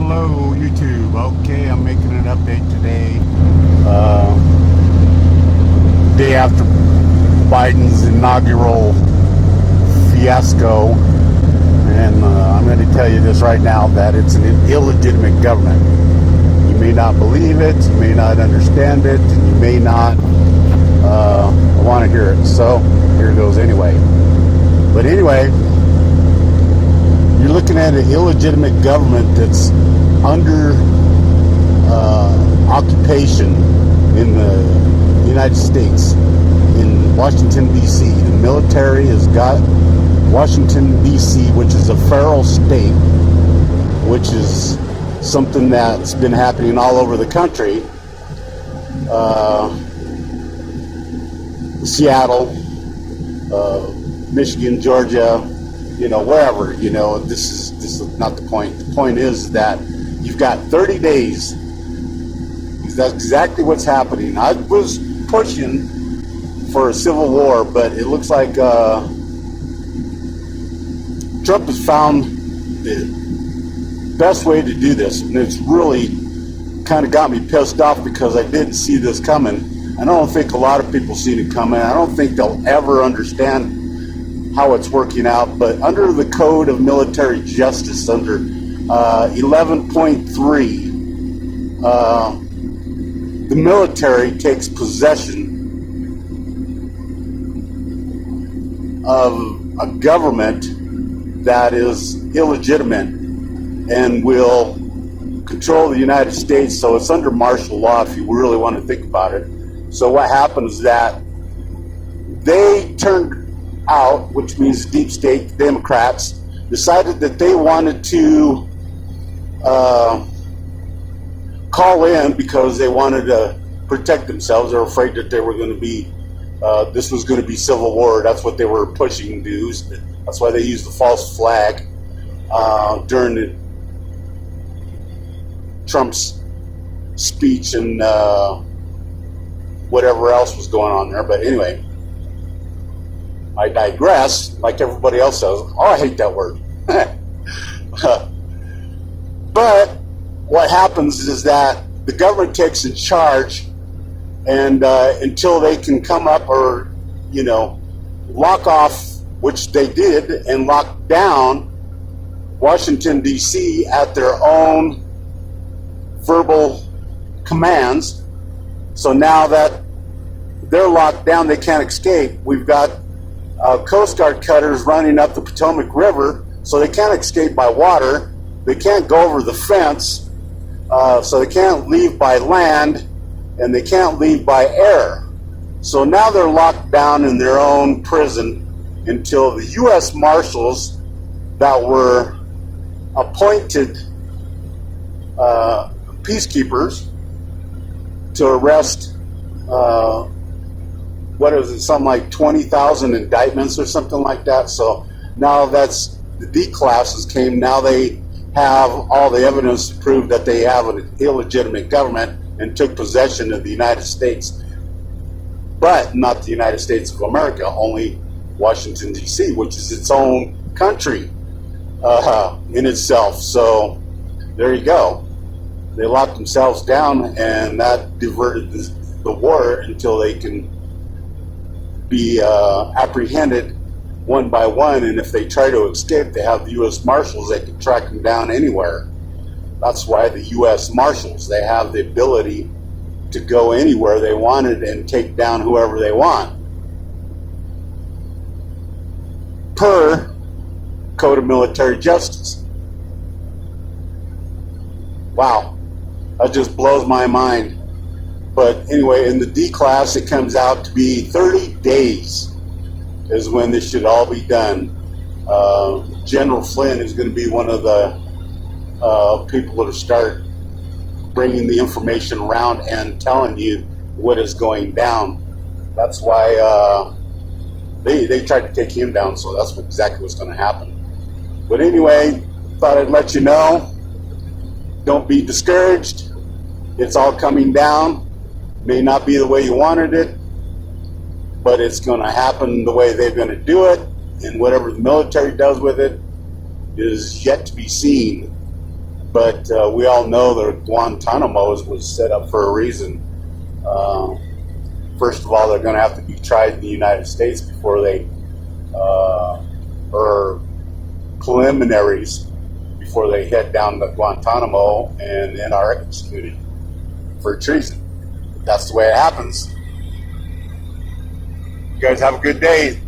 Hello YouTube. Okay, I'm making an update today. Day after Biden's inaugural fiasco, and I'm going to tell you this right now, that it's an illegitimate government. You may not believe it, you may not understand it, and you may not want to hear it. So here it goes anyway. But anyway, you're looking at an illegitimate government that's under occupation in the United States, in Washington, D.C. The military has got Washington, D.C., which is a feral state, which is something that's been happening all over the country. Seattle, Michigan, Georgia, wherever, this is not the point. The point is that you've got 30 days. That's exactly what's happening. I was pushing for a civil war, but it looks like Trump has found the best way to do this, and it's really kind of got me pissed off because I didn't see this coming. I don't think a lot of people seen it coming. I don't think they'll ever understand how it's working out, but under the Code of Military Justice, under 11.3, the military takes possession of a government that is illegitimate and will control the United States. So it's under martial law if you really want to think about it. So what happens is that they turned out, which means deep state Democrats, decided that they wanted to call in because they wanted to protect themselves. They were afraid that they were going to be, this was going to be civil war. That's what they were pushing to do. That's why they used the false flag during Trump's speech and whatever else was going on there. But anyway, I digress, like everybody else says. Oh, I hate that word. But what happens is that the government takes in charge, and until they can come up or, lock off, which they did, and lock down Washington, D.C. at their own verbal commands. So now that they're locked down, they can't escape. We've got Coast Guard cutters running up the Potomac River, so they can't escape by water. They can't go over the fence, so they can't leave by land, and they can't leave by air. So now they're locked down in their own prison until the U.S. Marshals that were appointed peacekeepers to arrest, something like 20,000 indictments or something like that. So now that's the D classes came. Now they have all the evidence to prove that they have an illegitimate government and took possession of the United States, but not the United States of America, only Washington, D.C., which is its own country in itself. So there you go. They locked themselves down, and that diverted the war until they can be apprehended one by one, and if they try to escape, they have the U.S. Marshals. They can track them down anywhere. That's why the U.S. Marshals, they have the ability to go anywhere they wanted and take down whoever they want, per Code of Military Justice. Wow, that just blows my mind. But anyway, in the D class, it comes out to be 30 days is when this should all be done. General Flynn is going to be one of the people that will start bringing the information around and telling you what is going down. That's why they tried to take him down, so that's exactly what's going to happen. But anyway, thought I'd let you know. Don't be discouraged. It's all coming down. May not be the way you wanted it, but it's going to happen the way they're going to do it, and whatever the military does with it is yet to be seen. But we all know that Guantanamo was set up for a reason. First of all, they're going to have to be tried in the United States before they, or preliminaries before they head down to Guantanamo and then are executed for treason. That's the way it happens. You guys have a good day.